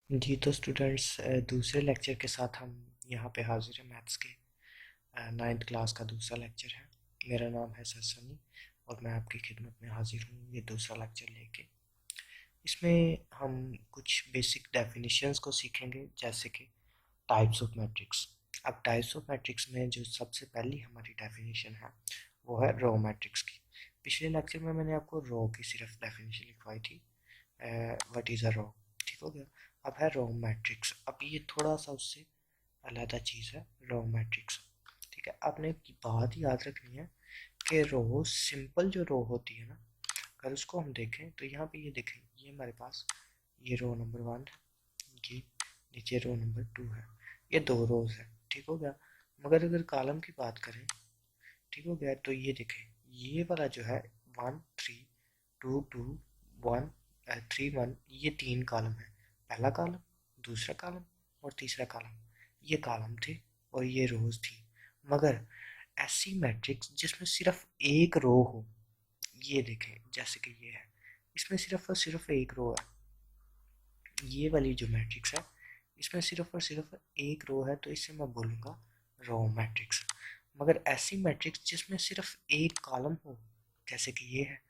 जी तो स्टूडेंट्स, दूसरे लेक्चर के साथ हम यहाँ पे हाजिर हैं। मैथ्स के 9th क्लास का दूसरा लेक्चर है। मेरा नाम है सर सनी और मैं आपकी खिदमत में हाजिर हूँ ये दूसरा लेक्चर लेके। इसमें हम कुछ बेसिक डेफिनेशंस को सीखेंगे, जैसे कि टाइप्स ऑफ मैट्रिक्स। अब टाइप्स ऑफ मैट्रिक्स में जो सबसे पहली हमारी डेफिनेशन है वो है रो मैट्रिक्स की। पिछले लेक्चर में मैंने आपको रो की सिर्फ डेफिनेशन लिखवाई थी, व्हाट इज़ अ रो। ठीक हो गया। अब है रो मैट्रिक्स। अब ये थोड़ा सा उससे अलग चीज़ है रो मैट्रिक्स। ठीक है, आपने एक बात याद रखनी है कि रो, सिंपल जो रो होती है ना, अगर उसको हम देखें तो यहाँ पे ये देखें, ये हमारे पास ये रो नंबर 1 है, ये नीचे रो नंबर 2 है, ये दो रोज है। ठीक हो गया। मगर अगर कॉलम की बात करें, ठीक हो गया, तो ये देखें, ये वाला जो है 1 3 2 2 1 3 1, ये तीन कॉलम है। पहला कॉलम, दूसरा कॉलम और तीसरा कॉलम, ये कॉलम थे और ये रोज थी। मगर ऐसी मैट्रिक्स जिसमें सिर्फ एक रो हो, ये देखें जैसे कि ये है, इसमें सिर्फ और सिर्फ एक रो है। ये वाली जो मैट्रिक्स है, इसमें सिर्फ और सिर्फ एक रो है, तो इसे मैं बोलूँगा रो मैट्रिक्स। मगर ऐसी मैट्रिक्स जिसमें सिर्फ एक कॉलम हो, जैसे कि ये है,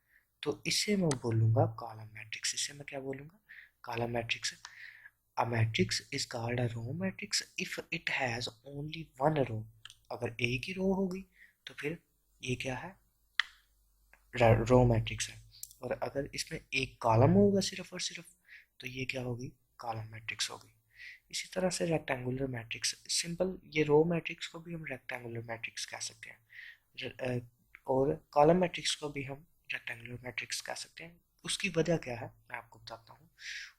तो इसे मैं बोलूँगा कॉलम मैट्रिक्स। इसे मैं क्या बोलूँगा? Column matrix. A matrix is called a row matrix if it has only one row. अगर एक ही रो होगी तो फिर ये क्या है? रो मैट्रिक्स है। और अगर इसमें एक कॉलम होगा सिर्फ और सिर्फ, तो ये क्या होगी? कॉलम मैट्रिक्स होगी। इसी तरह से रेक्टेंगुलर मैट्रिक्स, सिंपल ये रो मैट्रिक्स को भी हम रेक्टेंगुलर मैट्रिक्स कह सकते हैं, और कॉलम मैट्रिक्स को भी हम रेक्टेंगुलर मैट्रिक्स कह सकते हैं। उसकी वजह क्या है मैं आपको बताता हूँ।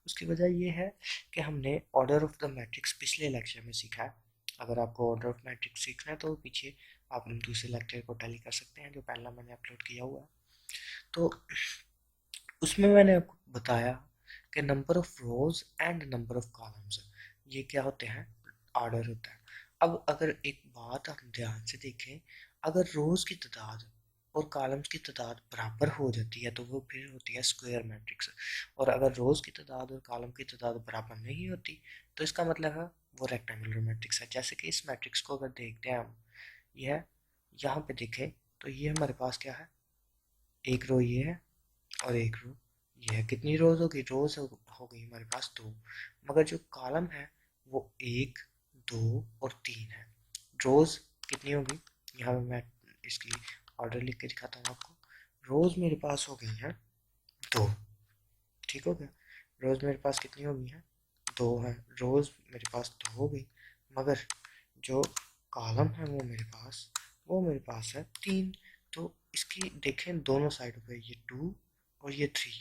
उसकी वजह ये है कि हमने ऑर्डर ऑफ द मैट्रिक्स पिछले लेक्चर में सीखा है। अगर आपको ऑर्डर ऑफ मैट्रिक्स सीखना है तो पीछे आप दूसरे लेक्चर को टैली कर सकते हैं, जो पहला मैंने अपलोड किया हुआ है। तो उसमें मैंने आपको बताया कि number of rose and number of columns, ये क्या होते हैं? ऑर्डर होता है। अब अगर एक बात हम ध्यान से देखें, अगर रोज की तादाद और कॉलम्स की तादाद बराबर हो जाती है तो वो फिर होती है स्क्वायर मैट्रिक्स। और अगर रोज की तादाद और कॉलम की तादाद बराबर नहीं होती तो इसका मतलब है वो रेक्टेंगुलर मैट्रिक्स है। जैसे कि इस मैट्रिक्स को अगर देखते हैं हम, यह यहाँ पे देखें तो ये हमारे पास क्या है? एक रो ये है और एक रो ये है। कितनी रोज होगी? रोज हो गई हमारे पास दो। मगर जो कॉलम है वो एक, दो और तीन है। रोज कितनी होगी? यहाँ पे मैं इसकी ऑर्डर लिख के दिखाता हूँ आपको। रोज मेरे पास हो गई है दो। ठीक हो गया। रोज मेरे पास कितनी हो गई है? दो है। रोज मेरे पास दो हो गई। मगर जो कॉलम है वो मेरे पास है तीन। तो इसकी देखें दोनों साइडों पे, ये टू और ये थ्री,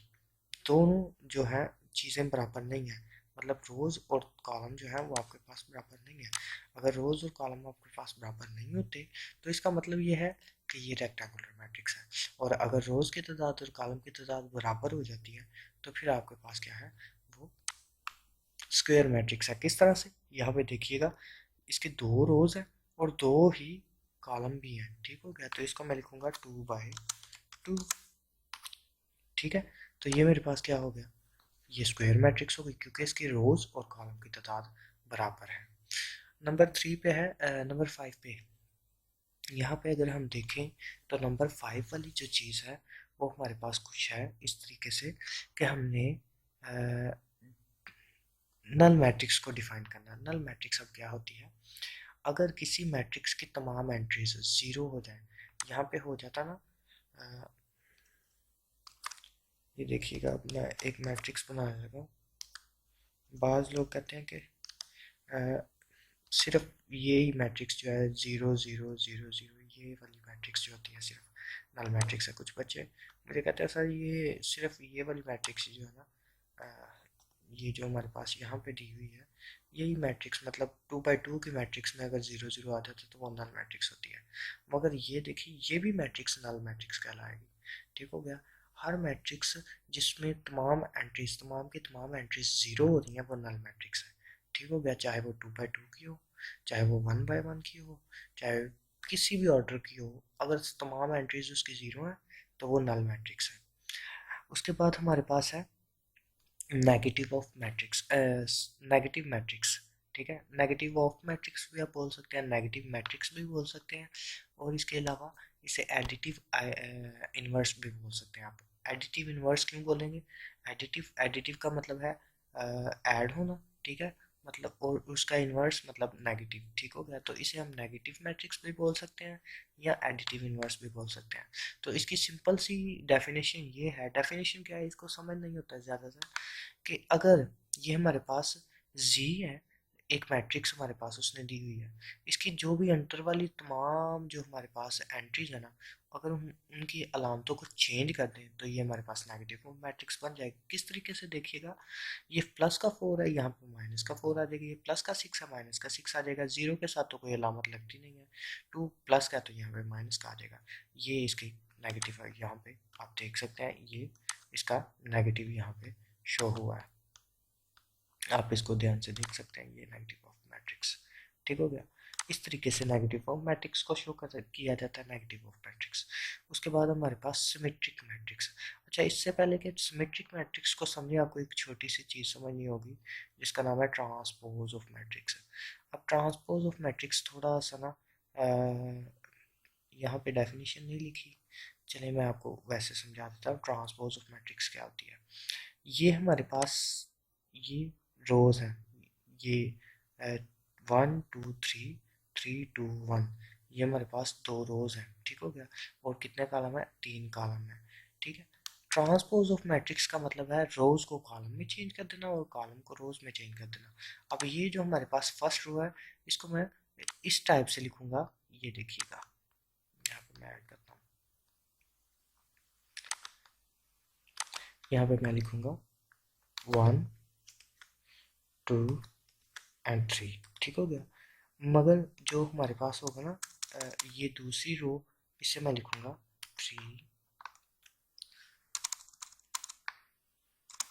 दोनों जो है चीज़ें बराबर नहीं है। मतलब रोज और कॉलम जो है वो आपके पास बराबर नहीं है। अगर रोज और कॉलम आपके पास बराबर नहीं होते तो इसका मतलब ये है कि ये रेक्टेंगुलर मैट्रिक्स है। और अगर रोज की तादाद और कॉलम की तादाद बराबर हो जाती है तो फिर आपके पास क्या है? वो स्क्वायर मैट्रिक्स है। किस तरह से? यहाँ पे देखिएगा, इसके दो रोज है और दो ही कॉलम भी हैं। ठीक हो गया। तो इसको मैं लिखूंगा 2/2। ठीक है। तो ये मेरे पास क्या हो गया? ये स्क्वायर मैट्रिक्स हो गई, क्योंकि इसकी रोज और कॉलम की तादाद बराबर है। नंबर 3 पे है, नंबर 5 पे। यहाँ पे अगर हम देखें तो नंबर 5 वाली जो चीज़ है वो हमारे पास कुछ है इस तरीके से कि हमने नल मैट्रिक्स को डिफाइन करना है। नल मैट्रिक्स अब क्या होती है? अगर किसी मैट्रिक्स की तमाम एंट्रीज ज़ीरो हो जाए, यहाँ पे हो जाता ना, अ, ये देखिएगा, अब मैं एक मैट्रिक्स बनाने लगा। बाज़ लोग कहते हैं कि सिर्फ यही मैट्रिक्स जो है 0 0 0 0, ये वाली मैट्रिक्स जो होती है सिर्फ नल मैट्रिक्स है। कुछ बच्चे मुझे कहते हैं सर ये सिर्फ ये वाली मैट्रिक्स जो है ना, ये जो हमारे पास यहाँ पे दी हुई है, यही मैट्रिक्स, मतलब 2/2 की मैट्रिक्स में अगर 0 0 आ जाता तो वो नल मैट्रिक्स होती है। मगर ये देखिए, ये भी मैट्रिक्स नल मैट्रिक्स कहलाएगी। ठीक हो गया। हर मैट्रिक्स जिसमें तमाम की तमाम एंट्रीज ज़ीरो हो रही हैं वो नल मैट्रिक्स है। ठीक हो गया। चाहे वो 2/2 की हो, चाहे वो 1/1 की हो, चाहे किसी भी ऑर्डर की हो, अगर तमाम एंट्रीज उसकी ज़ीरो हैं तो वो नल मैट्रिक्स है। उसके बाद हमारे पास है negative of matrix, negative matrix, ठीक है, नेगेटिव ऑफ मैट्रिक्स भी आप बोल सकते हैं, नेगेटिव मैट्रिक्स भी बोल सकते हैं, और इसके अलावा इसे एडिटिव इन्वर्स भी बोल सकते हैं आप। एडिटिव इन्वर्स क्यों बोलेंगे? एडिटिव, एडिटिव का मतलब है ऐड होना, ठीक है, मतलब, और उसका इन्वर्स मतलब नेगेटिव, ठीक हो गया। तो इसे हम नेगेटिव मैट्रिक्स भी बोल सकते हैं या एडिटिव इन्वर्स भी बोल सकते हैं। तो इसकी सिंपल सी डेफिनेशन ये है, डेफिनेशन क्या है इसको समझ नहीं होता है ज़्यादातर, कि अगर ये हमारे पास जी है, एक मैट्रिक्स हमारे पास उसने दी हुई है, इसकी जो भी अंतर वाली तमाम जो हमारे पास एंट्रीज है ना, अगर हम उनकी अलामतों को चेंज कर दें तो ये हमारे पास नेगेटिव मैट्रिक्स बन जाएगी। किस तरीके से देखिएगा, ये प्लस का 4 है, यहाँ पे माइनस का 4 आ जाएगा, ये प्लस का 6 है, माइनस का 6 आ जाएगा, जीरो के साथ तो कोई अलामत लगती नहीं है, 2 प्लस का तो यहाँ पे माइनस का आ जाएगा, ये इसकी नेगेटिव है। यहाँ पे आप देख सकते हैं ये इसका नेगेटिव यहाँ पे शो हुआ है, आप इसको ध्यान से देख सकते हैं, ये नेगेटिव ऑफ मैट्रिक्स, ठीक हो गया। इस तरीके से नेगेटिव ऑफ मैट्रिक्स को शो किया जाता है, नेगेटिव ऑफ मैट्रिक्स। उसके बाद हमारे पास सिमेट्रिक मैट्रिक्स। अच्छा, इससे पहले कि सिमेट्रिक मैट्रिक्स को समझे, आपको एक छोटी सी चीज़ समझनी होगी जिसका नाम है ट्रांसपोज ऑफ मैट्रिक्स। अब ट्रांसपोज ऑफ मैट्रिक्स थोड़ा सा ना, यहाँ पे डेफिनेशन नहीं लिखी, चलिए मैं आपको वैसे समझा देता हूँ ट्रांसपोज ऑफ मैट्रिक्स क्या होती है। ये हमारे पास ये रोज हैं, ये 1 2 3, 3 2 1, ये हमारे पास दो रोज हैं, ठीक हो गया, और कितने कॉलम है? 3 कॉलम है, ठीक है। ट्रांसपोज ऑफ मैट्रिक्स का मतलब है रोज को कॉलम में चेंज कर देना और कॉलम को रोज में चेंज कर देना। अब ये जो हमारे पास फर्स्ट रो है, इसको मैं इस टाइप से लिखूंगा, ये देखिएगा, यहाँ पे मैं ऐड करता हूँ, यहाँ पे मैं लिखूंगा 1 2 एंड 3, ठीक हो गया। मगर जो हमारे पास होगा ना, ये दूसरी रो, इसे मैं लिखूंगा 3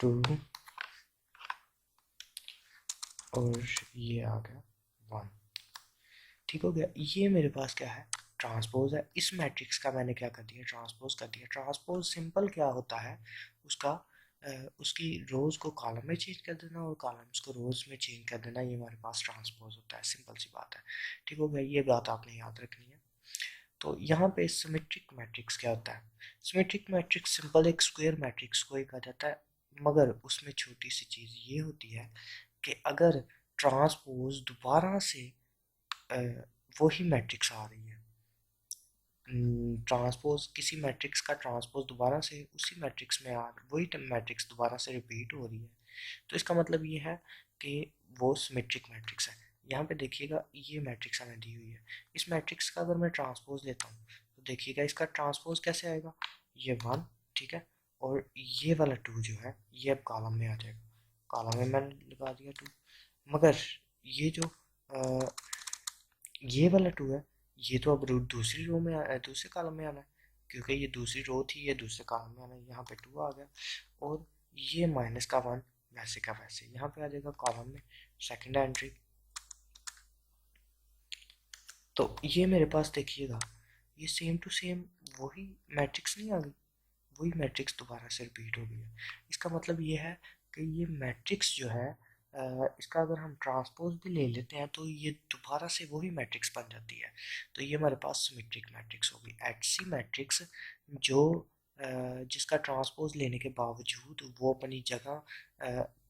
2 और ये आ गया 1, ठीक हो गया। ये मेरे पास क्या है? ट्रांसपोज है। इस मैट्रिक्स का मैंने क्या कर दिया? ट्रांसपोज कर दिया। ट्रांसपोज सिंपल क्या होता है उसका, उसकी रोज को कॉलम में चेंज कर देना और कॉलम्स को रोज में चेंज कर देना, ये हमारे पास ट्रांसपोज होता है, सिंपल सी बात है, ठीक हो गया। ये बात आपने याद रखनी है। तो यहाँ पे सिमेट्रिक मैट्रिक्स क्या होता है? सिमेट्रिक मैट्रिक्स सिंपल एक स्क्वायर मैट्रिक्स को ही कहा जाता है, मगर उसमें छोटी सी चीज़ ये होती है कि अगर ट्रांसपोज दोबारा से वही मैट्रिक्स आ रही है, ट्रांसपोज किसी मैट्रिक्स का ट्रांसपोज दोबारा से उसी मैट्रिक्स में आ वही मैट्रिक्स दोबारा से रिपीट हो रही है, तो इसका मतलब ये है कि वो सिमेट्रिक मैट्रिक्स है। यहाँ पे देखिएगा, ये मैट्रिक्स हमें दी हुई है, इस मैट्रिक्स का अगर मैं ट्रांसपोज लेता हूँ तो देखिएगा इसका ट्रांसपोज कैसे आएगा, ये 1, ठीक है, और ये वाला 2 जो है ये अब कॉलम में आ जाएगा, कॉलम में मैंने लगा दिया 2, मगर ये जो ये वाला 2 है, ये तो अब दूसरी रो में दूसरे कॉलम में आना है, क्योंकि ये दूसरी रो थी, ये दूसरे कॉलम में आना है, यहाँ पे 2 आ गया, और ये माइनस का 1 वैसे का वैसे यहाँ पे आ जाएगा कॉलम में, सेकंड एंट्री। तो ये मेरे पास देखिएगा, ये सेम टू सेम वही मैट्रिक्स नहीं आ गई, वही मैट्रिक्स दोबारा से रिपीट हो गई है। इसका मतलब ये है कि ये मैट्रिक्स जो है, इसका अगर हम ट्रांसपोज भी ले लेते हैं तो ये दोबारा से वही मैट्रिक्स बन जाती है, तो ये हमारे पास सिमेट्रिक मैट्रिक्स होगी। ऐसी मैट्रिक्स जो जिसका ट्रांसपोज लेने के बावजूद वो अपनी जगह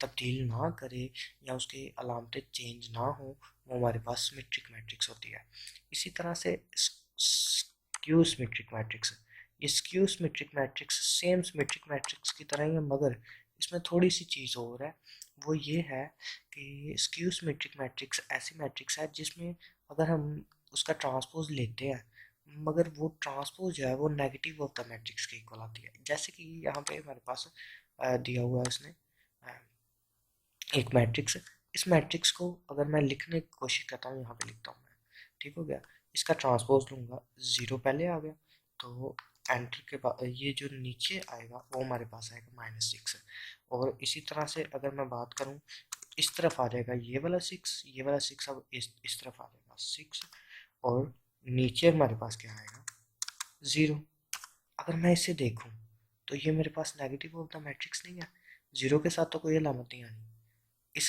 तब्दील ना करे या उसके अलामतें चेंज ना हो, वो हमारे पास सिमेट्रिक मैट्रिक्स होती है। इसी तरह से स्क्यू सिमेट्रिक मैट्रिक्स, ये skew symmetric matrix same symmetric matrix की तरह ही है, मगर इसमें थोड़ी सी चीज़ और है, वो ये है कि स्क्यू सिमेट्रिक मैट्रिक्स ऐसी मैट्रिक्स है जिसमें अगर हम उसका ट्रांसपोज लेते हैं, मगर वो ट्रांसपोज जो है वो नेगेटिव ऑफ द मैट्रिक्स के इक्वल आती है। जैसे कि यहाँ पे हमारे पास दिया हुआ है इसने एक मैट्रिक्स, इस मैट्रिक्स को अगर मैं लिखने की कोशिश करता हूँ, यहाँ पे लिखता हूँ मैं, ठीक हो गया, इसका ट्रांसपोज लूँगा, 0 पहले आ गया, तो एंटर के बाद ये जो नीचे आएगा वो हमारे पास आएगा -6, और इसी तरह से अगर मैं बात करूँ, इस तरफ आ जाएगा ये वाला 6, ये वाला 6 अब इस तरफ आ जाएगा 6, और नीचे हमारे पास क्या आएगा 0। अगर मैं इसे देखूं तो ये मेरे पास नेगेटिव ऑफ द मैट्रिक्स नहीं है, 0 के साथ तो कोई अलामत नहीं आनी। इस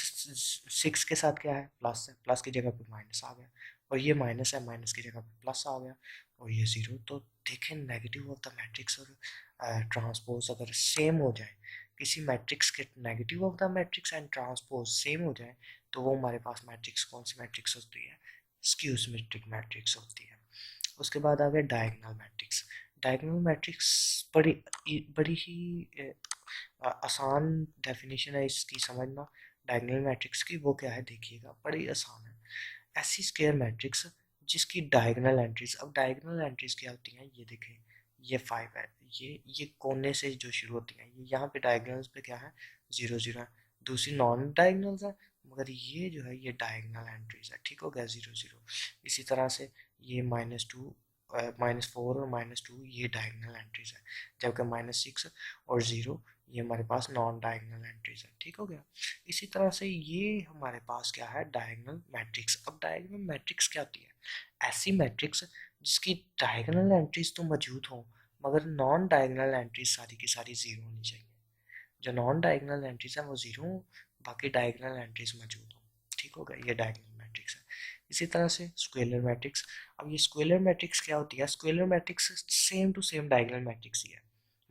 6 के साथ क्या है, प्लस है, प्लस की जगह पे माइनस आ गया, और ये माइनस है, माइनस की जगह पे प्लस आ गया, और ये 0। तो देखें नेगेटिव ऑफ द मैट्रिक्स और ट्रांसपोज अगर सेम हो जाए, किसी मैट्रिक्स के negative of the matrix and transpose same हो जाए, तो वो हमारे पास मैट्रिक्स कौन सी मैट्रिक्स होती है, स्क्यू सिमेट्रिक मैट्रिक्स होती है। उसके बाद आ गया डायगोनल मैट्रिक्स। डायगोनल मैट्रिक्स बड़ी बड़ी ही आसान डेफिनेशन है इसकी समझना डायगोनल मैट्रिक्स की। वो क्या है देखिएगा, बड़ी आसान है। ऐसी स्क्वायर मैट्रिक्स जिसकी डायगोनल एंट्रीज, अब डायगोनल एंट्रीज क्या होती हैं, ये देखें, ये 5 है, ये कोने से जो शुरू होती हैं, ये यहाँ पे डायगोनल्स पे क्या है, 0 0 है। दूसरी नॉन डायगोनल्स है, मगर ये जो है ये डायगोनल एंट्रीज है, ठीक हो गया, 0 0। इसी तरह से ये -2 -4 और -2 ये डायगोनल एंट्रीज है, जबकि -6 और 0 ये हमारे पास नॉन डायगोनल एंट्रीज है, ठीक हो गया। इसी तरह से ये हमारे पास क्या है, डायगोनल मैट्रिक्स। अब डायगोनल मैट्रिक्स क्या होती है, ऐसी मैट्रिक्स जिसकी डायगोनल एंट्रीज तो मौजूद हों मगर नॉन डायगोनल एंट्रीज सारी की सारी 0 होनी चाहिए। जो नॉन डायगोनल एंट्रीज है वो 0 हो, बाकी डायगोनल एंट्रीज मौजूद हो, ठीक हो गया, ये डायगोनल मैट्रिक्स है। इसी तरह से स्क्वेलर मैट्रिक्स। अब ये स्क्वेलर मैट्रिक्स क्या होती है, scalar matrix same to same diagonal matrix ही है,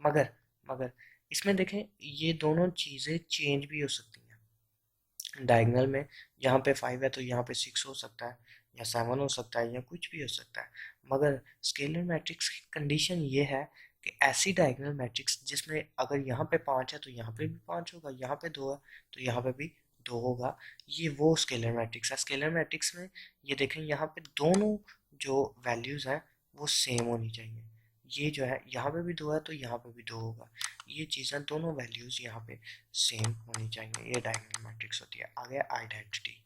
मगर मगर इसमें देखें ये दोनों चीज़ें चेंज भी हो सकती हैं। डायगोनल में यहाँ पे 5 है तो यहाँ पे 6 हो सकता है, या 7 हो सकता है, या कुछ भी हो सकता है। मगर स्केलर मैट्रिक्स की कंडीशन ये है कि ऐसी डायगोनल मैट्रिक्स जिसमें अगर यहाँ पे 5 है तो यहाँ पे भी 5 होगा, यहाँ पे 2 है तो यहाँ पे भी 2 होगा, ये वो स्केलर मैट्रिक्स है। स्केलर मैट्रिक्स में ये देखें यहाँ पे दोनों जो वैल्यूज़ हैं वो सेम होनी चाहिए। ये जो है यहाँ पे भी 2 है तो यहाँ पे भी 2 होगा, ये चीज़ें दोनों वैल्यूज़ यहाँ पे सेम होनी चाहिए, ये डायगोनल मैट्रिक्स होती है। आगे आइडेंटिटी।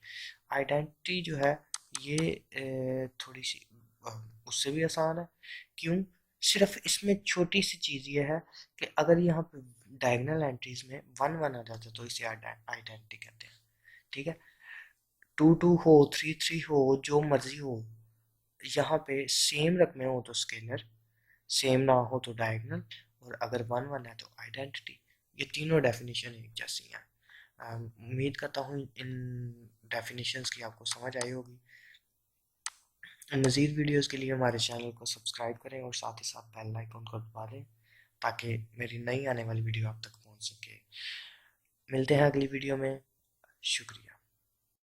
आइडेंटिटी जो है ये थोड़ी सी उससे भी आसान है। क्यों, सिर्फ इसमें छोटी सी चीज़ ये है कि अगर यहाँ पे डायगोनल एंट्रीज में 1 1 आ जाता है तो इसे आइडेंटिटी कहते हैं, ठीक है। 2 2 हो, 3 3 हो, जो मर्जी हो, यहाँ पे सेम रकमे हो तो स्केलर, सेम ना हो तो डायगोनल, और अगर 1 1 है तो आइडेंटिटी। ये तीनों डेफिनेशन एक जैसी हैं। उम्मीद करता हूँ इन डेफिनेशंस की आपको समझ आई होगी। मज़ीद वीडियोस के लिए हमारे चैनल को सब्सक्राइब करें और साथ ही साथ बेल आइकन को दबा दें ताकि मेरी नई आने वाली वीडियो आप तक पहुंच सके। मिलते हैं अगली वीडियो में, शुक्रिया।